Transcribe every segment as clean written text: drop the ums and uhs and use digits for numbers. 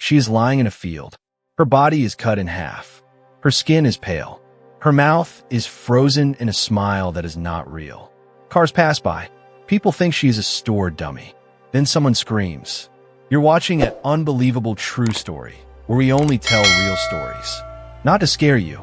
She is lying in a field. Her body is cut in half. Her skin is pale. Her mouth is frozen in a smile that is not real. Cars pass by. People think she is a store dummy. Then someone screams. You're watching an unbelievable true story, where we only tell real stories. Not to scare you,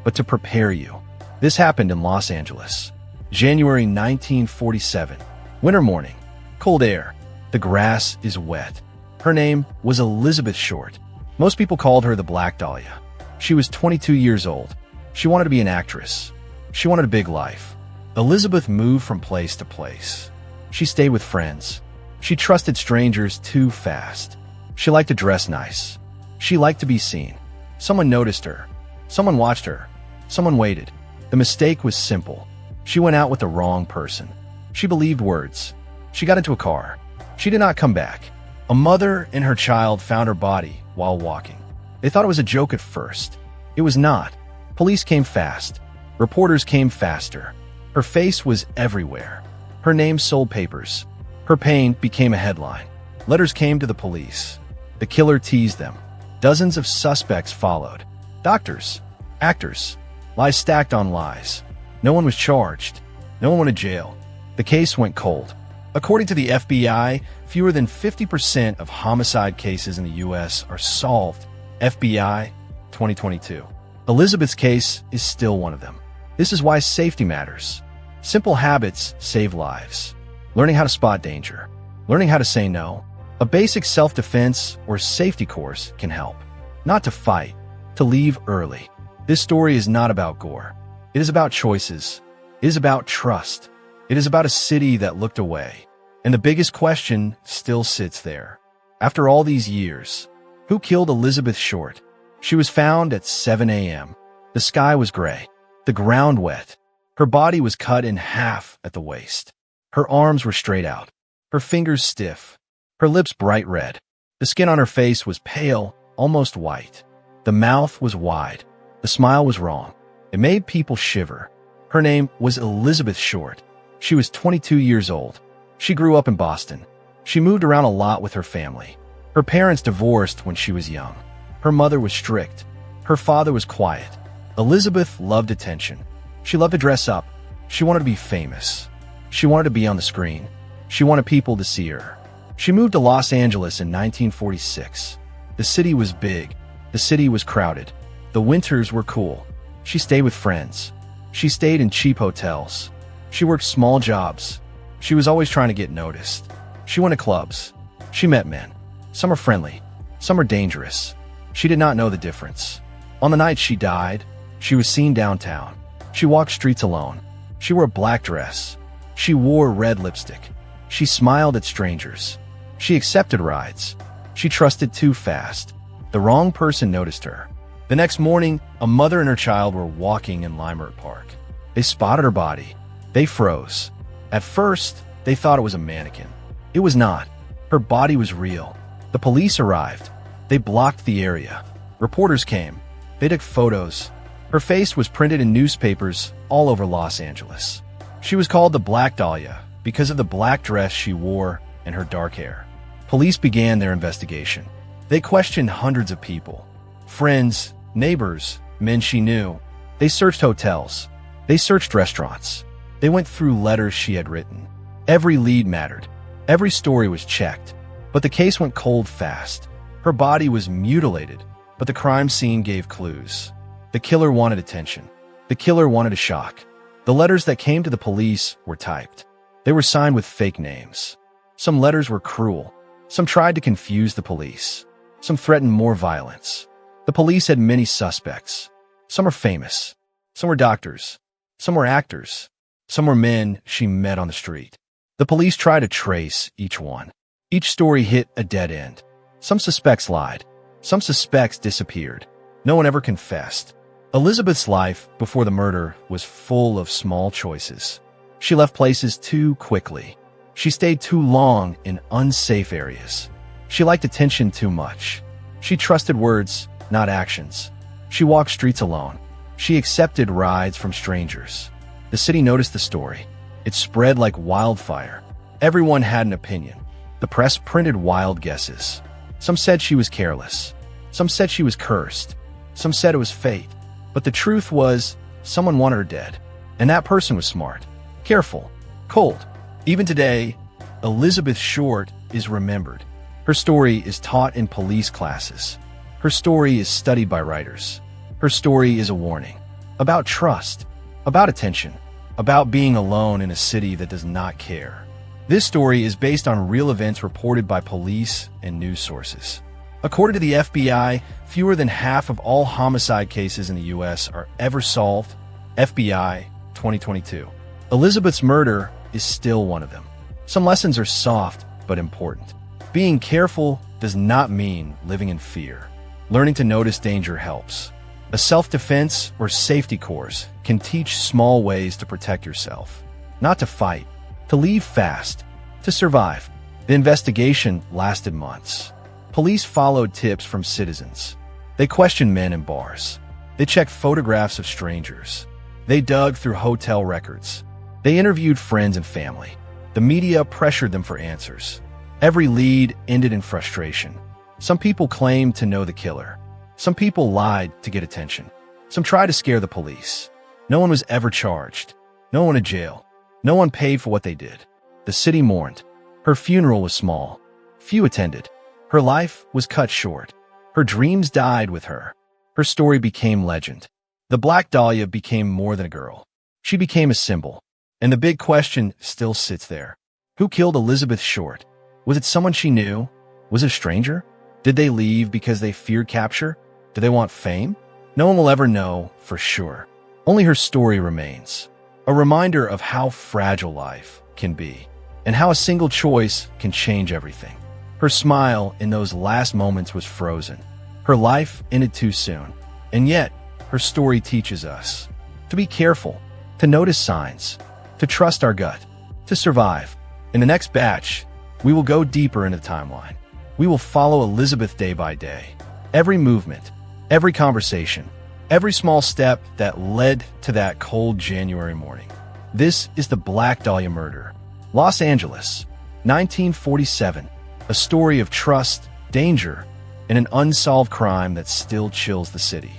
but to prepare you. This happened in Los Angeles. January 1947. Winter morning. Cold air. The grass is wet. Her name was Elizabeth Short. Most people called her the Black Dahlia. She was 22 years old. She wanted to be an actress. She wanted a big life. Elizabeth moved from place to place. She stayed with friends. She trusted strangers too fast. She liked to dress nice. She liked to be seen. Someone noticed her. Someone watched her. Someone waited. The mistake was simple. She went out with the wrong person. She believed words. She got into a car. She did not come back. A mother and her child found her body while walking. They thought it was a joke at first. It was not. Police came fast. Reporters came faster. Her face was everywhere. Her name sold papers. Her pain became a headline. Letters came to the police. The killer teased them. Dozens of suspects followed. Doctors, actors, lies stacked on lies. No one was charged. No one went to jail. The case went cold. According to the FBI, fewer than 50% of homicide cases in the U.S. are solved. FBI 2022. Elizabeth's case is still one of them. This is why safety matters. Simple habits save lives. Learning how to spot danger. Learning how to say no. A basic self-defense or safety course can help. Not to fight, to leave early. This story is not about gore. It is about choices. It is about trust. It is about a city that looked away. And the biggest question still sits there. After all these years, who killed Elizabeth Short? She was found at 7 a.m. The sky was gray. The ground wet. Her body was cut in half at the waist. Her arms were straight out. Her fingers stiff. Her lips bright red. The skin on her face was pale, almost white. The mouth was wide. The smile was wrong. It made people shiver. Her name was Elizabeth Short. She was 22 years old. She grew up in Boston. She moved around a lot with her family. Her parents divorced when she was young. Her mother was strict. Her father was quiet. Elizabeth loved attention. She loved to dress up. She wanted to be famous. She wanted to be on the screen. She wanted people to see her. She moved to Los Angeles in 1946. The city was big. The city was crowded. The winters were cool. She stayed with friends. She stayed in cheap hotels. She worked small jobs. She was always trying to get noticed. She went to clubs. She met men. Some are friendly. Some are dangerous. She did not know the difference. On the night she died, she was seen downtown. She walked streets alone. She wore a black dress. She wore red lipstick. She smiled at strangers. She accepted rides. She trusted too fast. The wrong person noticed her. The next morning, a mother and her child were walking in Limerick Park. They spotted her body. They froze. At first, they thought it was a mannequin. It was not. Her body was real. The police arrived. They blocked the area. Reporters came. They took photos. Her face was printed in newspapers all over Los Angeles. She was called the Black Dahlia because of the black dress she wore and her dark hair. Police began their investigation. They questioned hundreds of people. Friends, neighbors, men she knew. They searched hotels. They searched restaurants. They went through letters she had written. Every lead mattered. Every story was checked. But the case went cold fast. Her body was mutilated, but the crime scene gave clues. The killer wanted attention. The killer wanted a shock. The letters that came to the police were typed. They were signed with fake names. Some letters were cruel. Some tried to confuse the police. Some threatened more violence. The police had many suspects. Some were famous. Some were doctors. Some were actors. Some were men she met on the street. The police tried to trace each one. Each story hit a dead end. Some suspects lied. Some suspects disappeared. No one ever confessed. Elizabeth's life before the murder was full of small choices. She left places too quickly. She stayed too long in unsafe areas. She liked attention too much. She trusted words, not actions. She walked streets alone. She accepted rides from strangers. The city noticed the story. It spread like wildfire. Everyone had an opinion. The press printed wild guesses. Some said she was careless. Some said she was cursed. Some said it was fate. But the truth was, someone wanted her dead. And that person was smart, careful, cold. Even today, Elizabeth Short is remembered. Her story is taught in police classes. Her story is studied by writers. Her story is a warning about trust, about attention, about being alone in a city that does not care. This story is based on real events reported by police and news sources. According to the FBI, fewer than half of all homicide cases in the U.S. are ever solved. FBI 2022. Elizabeth's murder is still one of them. Some lessons are soft but important. Being careful does not mean living in fear. Learning to notice danger helps. A self-defense or safety course can teach small ways to protect yourself. Not to fight, to leave fast, to survive. The investigation lasted months. Police followed tips from citizens. They questioned men in bars. They checked photographs of strangers. They dug through hotel records. They interviewed friends and family. The media pressured them for answers. Every lead ended in frustration. Some people claimed to know the killer. Some people lied to get attention. Some tried to scare the police. No one was ever charged. No one in jail. No one paid for what they did. The city mourned. Her funeral was small. Few attended. Her life was cut short. Her dreams died with her. Her story became legend. The Black Dahlia became more than a girl. She became a symbol. And the big question still sits there. Who killed Elizabeth Short? Was it someone she knew? Was it a stranger? Did they leave because they feared capture? Did they want fame? No one will ever know for sure. Only her story remains. A reminder of how fragile life can be and how a single choice can change everything. Her smile in those last moments was frozen. Her life ended too soon. And yet, her story teaches us to be careful, to notice signs, to trust our gut, to survive. In the next batch, we will go deeper into the timeline. We will follow Elizabeth day by day. Every movement, every conversation, every small step that led to that cold January morning. This is the Black Dahlia Murder. Los Angeles, 1947. A story of trust, danger, and an unsolved crime that still chills the city.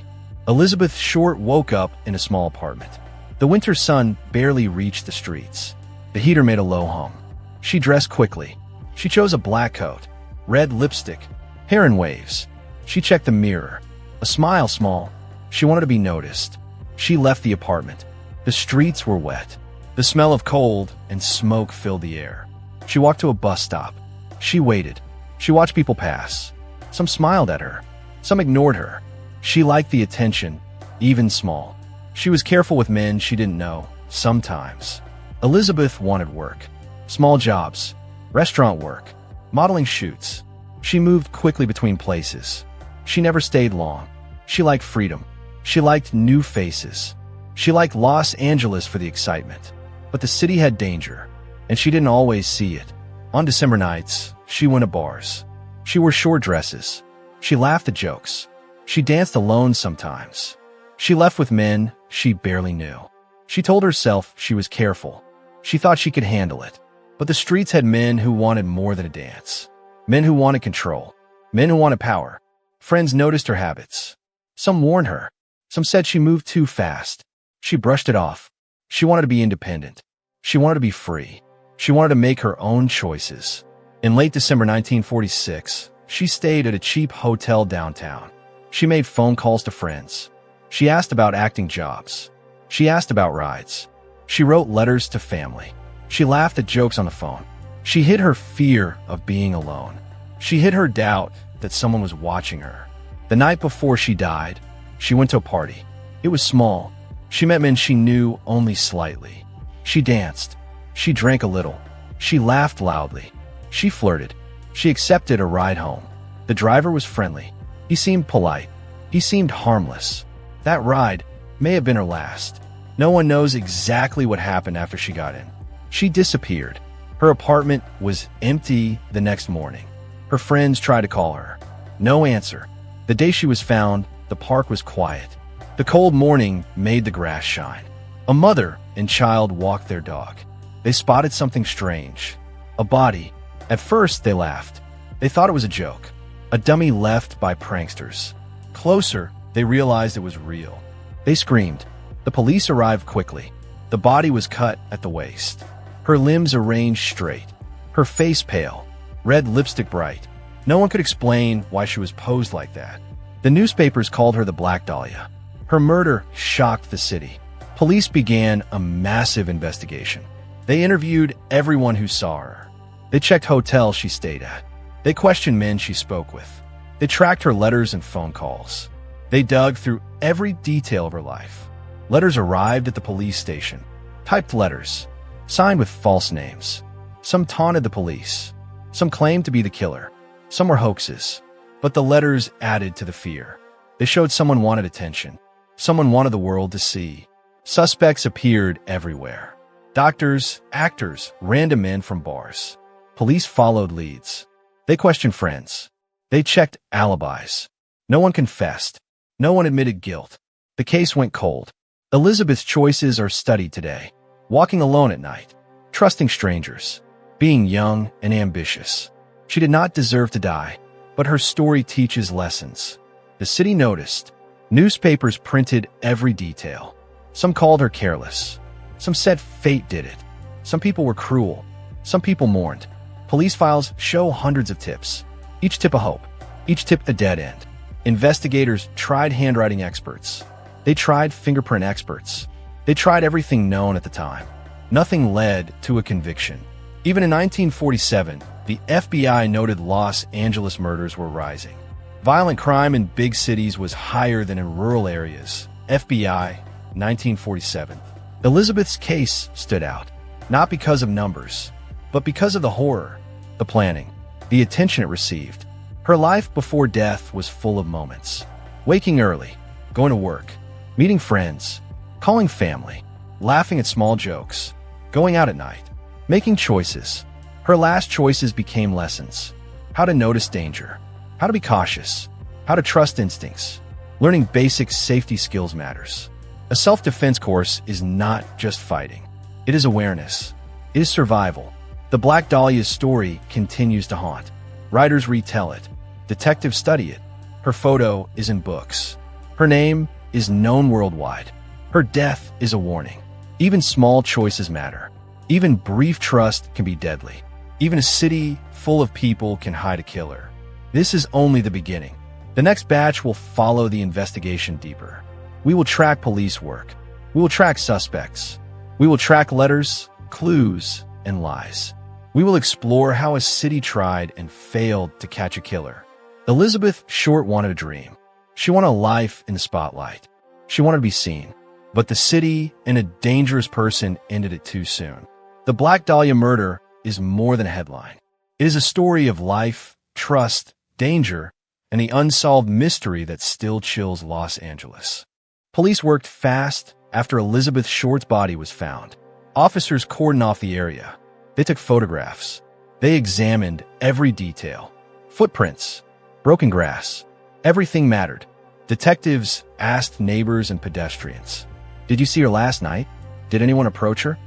Elizabeth Short woke up in a small apartment. The winter sun barely reached the streets. The heater made a low hum. She dressed quickly. She chose a black coat, red lipstick, hair in waves. She checked the mirror. A smile small. She wanted to be noticed. She left the apartment. The streets were wet. The smell of cold and smoke filled the air. She walked to a bus stop. She waited. She watched people pass. Some smiled at her. Some ignored her. She liked the attention, even small. She was careful with men she didn't know, sometimes. Elizabeth wanted work. Small jobs, restaurant work, modeling shoots. She moved quickly between places. She never stayed long. She liked freedom. She liked new faces. She liked Los Angeles for the excitement. But the city had danger, and she didn't always see it. On December nights, she went to bars. She wore short dresses. She laughed at jokes. She danced alone sometimes. She left with men she barely knew. She told herself she was careful. She thought she could handle it. But the streets had men who wanted more than a dance. Men who wanted control. Men who wanted power. Friends noticed her habits. Some warned her. Some said she moved too fast. She brushed it off. She wanted to be independent. She wanted to be free. She wanted to make her own choices. In late December 1946, she stayed at a cheap hotel downtown. She made phone calls to friends. She asked about acting jobs. She asked about rides. She wrote letters to family. She laughed at jokes on the phone. She hid her fear of being alone. She hid her doubt that someone was watching her. The night before she died, she went to a party. It was small. She met men she knew only slightly. She danced. She drank a little. She laughed loudly. She flirted. She accepted a ride home. The driver was friendly. He seemed polite. He seemed harmless. That ride may have been her last. No one knows exactly what happened after she got in. She disappeared. Her apartment was empty the next morning. Her friends tried to call her. No answer. The day she was found, the park was quiet. The cold morning made the grass shine. A mother and child walked their dog. They spotted something strange. A body. At first, they laughed. They thought it was a joke. A dummy left by pranksters. Closer, they realized it was real. They screamed. The police arrived quickly. The body was cut at the waist. Her limbs arranged straight. Her face pale. Red lipstick bright. No one could explain why she was posed like that. The newspapers called her the Black Dahlia. Her murder shocked the city. Police began a massive investigation. They interviewed everyone who saw her. They checked hotels she stayed at. They questioned men she spoke with. They tracked her letters and phone calls. They dug through every detail of her life. Letters arrived at the police station. Typed letters, signed with false names. Some taunted the police. Some claimed to be the killer. Some were hoaxes. But the letters added to the fear. They showed someone wanted attention. Someone wanted the world to see. Suspects appeared everywhere. Doctors, actors, random men from bars. Police followed leads. They questioned friends. They checked alibis. No one confessed. No one admitted guilt. The case went cold. Elizabeth's choices are studied today. Walking alone at night. Trusting strangers. Being young and ambitious. She did not deserve to die, but her story teaches lessons. The city noticed. Newspapers printed every detail. Some called her careless. Some said fate did it. Some people were cruel. Some people mourned. Police files show hundreds of tips. Each tip a hope. Each tip a dead end. Investigators tried handwriting experts. They tried fingerprint experts. They tried everything known at the time. Nothing led to a conviction. Even in 1947, the FBI noted Los Angeles murders were rising. Violent crime in big cities was higher than in rural areas. FBI, 1947. Elizabeth's case stood out, not because of numbers, but because of the horror, the planning, the attention it received. Her life before death was full of moments. Waking early, going to work, meeting friends, calling family, laughing at small jokes, going out at night, making choices. Her last choices became lessons. How to notice danger, how to be cautious, how to trust instincts. Learning basic safety skills matters. A self-defense course is not just fighting. It is awareness. It is survival. The Black Dahlia's story continues to haunt. Writers retell it. Detectives study it. Her photo is in books. Her name is known worldwide. Her death is a warning. Even small choices matter. Even brief trust can be deadly. Even a city full of people can hide a killer. This is only the beginning. The next batch will follow the investigation deeper. We will track police work. We will track suspects. We will track letters, clues, and lies. We will explore how a city tried and failed to catch a killer. Elizabeth Short wanted a dream. She wanted a life in the spotlight. She wanted to be seen. But the city and a dangerous person ended it too soon. The Black Dahlia Murder is more than a headline. It is a story of life, trust, danger, and the unsolved mystery that still chills Los Angeles. Police worked fast after Elizabeth Short's body was found. Officers cordoned off the area. They took photographs. They examined every detail. Footprints, broken grass, everything mattered. Detectives asked neighbors and pedestrians, "Did you see her last night? Did anyone approach her?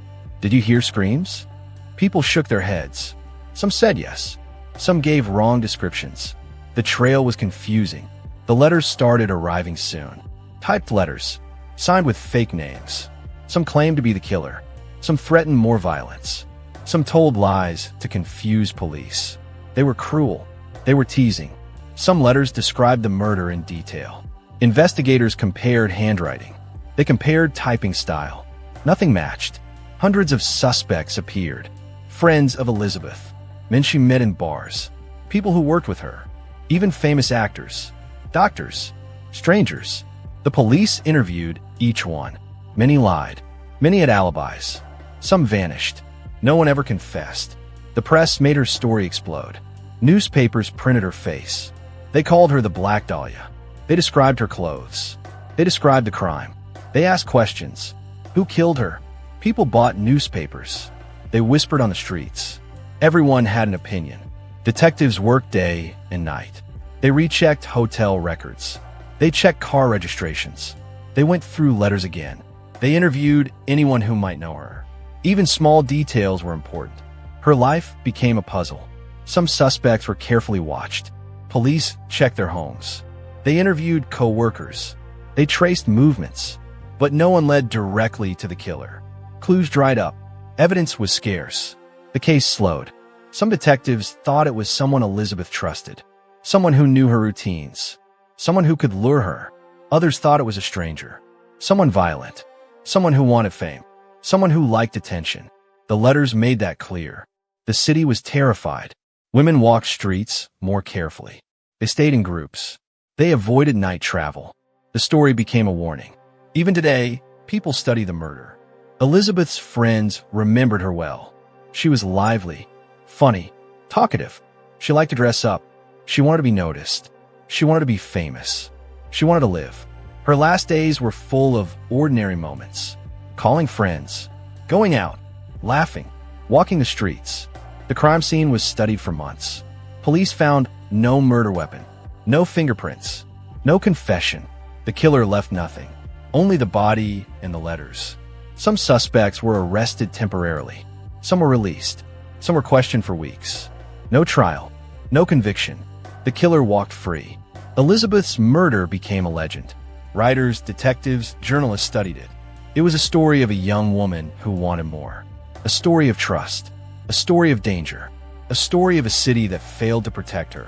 Did you hear screams?" People shook their heads. Some said yes. Some gave wrong descriptions. The trail was confusing. The letters started arriving soon. Typed letters, signed with fake names. Some claimed to be the killer. Some threatened more violence. Some told lies to confuse police. They were cruel. They were teasing. Some letters described the murder in detail. Investigators compared handwriting. They compared typing style. Nothing matched. Hundreds of suspects appeared. Friends of Elizabeth. Men she met in bars. People who worked with her. Even famous actors. Doctors. Strangers. The police interviewed each one. Many lied. Many had alibis. Some vanished. No one ever confessed. The press made her story explode. Newspapers printed her face. They called her the Black Dahlia. They described her clothes. They described the crime. They asked questions. Who killed her? People bought newspapers. They whispered on the streets. Everyone had an opinion. Detectives worked day and night. They rechecked hotel records. They checked car registrations. They went through letters again. They interviewed anyone who might know her. Even small details were important. Her life became a puzzle. Some suspects were carefully watched. Police checked their homes. They interviewed co-workers. They traced movements, but no one led directly to the killer. Clues dried up. Evidence was scarce. The case slowed. Some detectives thought it was someone Elizabeth trusted, someone who knew her routines, someone who could lure her. Others thought it was a stranger, someone violent, someone who wanted fame, someone who liked attention. The letters made that clear. The city was terrified. Women walked streets more carefully. They stayed in groups. They avoided night travel. The story became a warning. Even today, people study the murder. Elizabeth's friends remembered her well. She was lively, funny, talkative. She liked to dress up. She wanted to be noticed. She wanted to be famous. She wanted to live. Her last days were full of ordinary moments. Calling friends, going out, laughing, walking the streets. The crime scene was studied for months. Police found no murder weapon, no fingerprints, no confession. The killer left nothing, only the body and the letters. Some suspects were arrested temporarily. Some were released. Some were questioned for weeks. No trial, no conviction. The killer walked free. Elizabeth's murder became a legend. Writers, detectives, journalists studied it. It was a story of a young woman who wanted more. A story of trust. A story of danger. A story of a city that failed to protect her.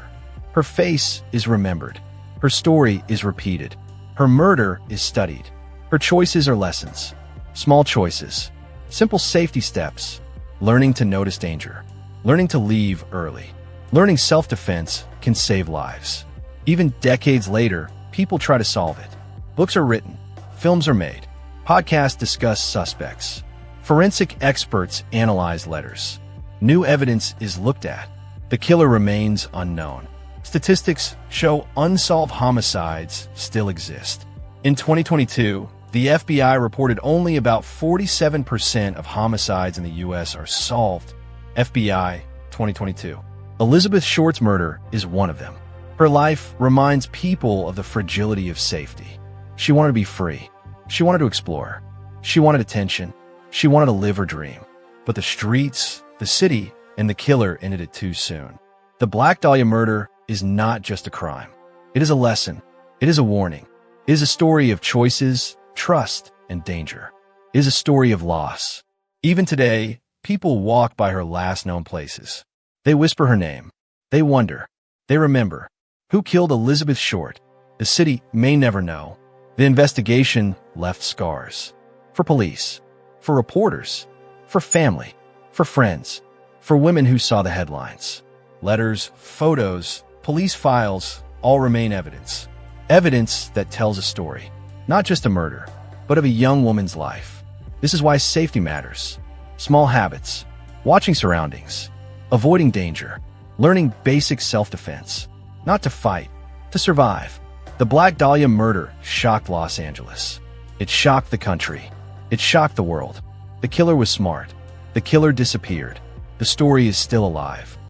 Her face is remembered. Her story is repeated. Her murder is studied. Her choices are lessons. Small choices. Simple safety steps. Learning to notice danger. Learning to leave early. Learning self-defense can save lives. Even decades later, people try to solve it. Books are written. Films are made. Podcasts discuss suspects. Forensic experts analyze letters. New evidence is looked at. The killer remains unknown. Statistics show unsolved homicides still exist. In 2022, the FBI reported only about 47% of homicides in the U.S. are solved. FBI 2022. Elizabeth Short's murder is one of them. Her life reminds people of the fragility of safety. She wanted to be free. She wanted to explore. She wanted attention. She wanted to live her dream. But the streets, the city, and the killer ended it too soon. The Black Dahlia murder is not just a crime. It is a lesson. It is a warning. It is a story of choices, trust, and danger. It is a story of loss. Even today, people walk by her last known places. They whisper her name. They wonder. They remember. Who killed Elizabeth Short? The city may never know. The investigation left scars. For police, for reporters, for family, for friends, for women who saw the headlines. Letters, photos, police files all remain evidence. Evidence that tells a story, not just a murder, but of a young woman's life. This is why safety matters. Small habits, watching surroundings, avoiding danger, learning basic self-defense, not to fight, to survive. The Black Dahlia murder shocked Los Angeles. It shocked the country. It shocked the world. The killer was smart. The killer disappeared. The story is still alive.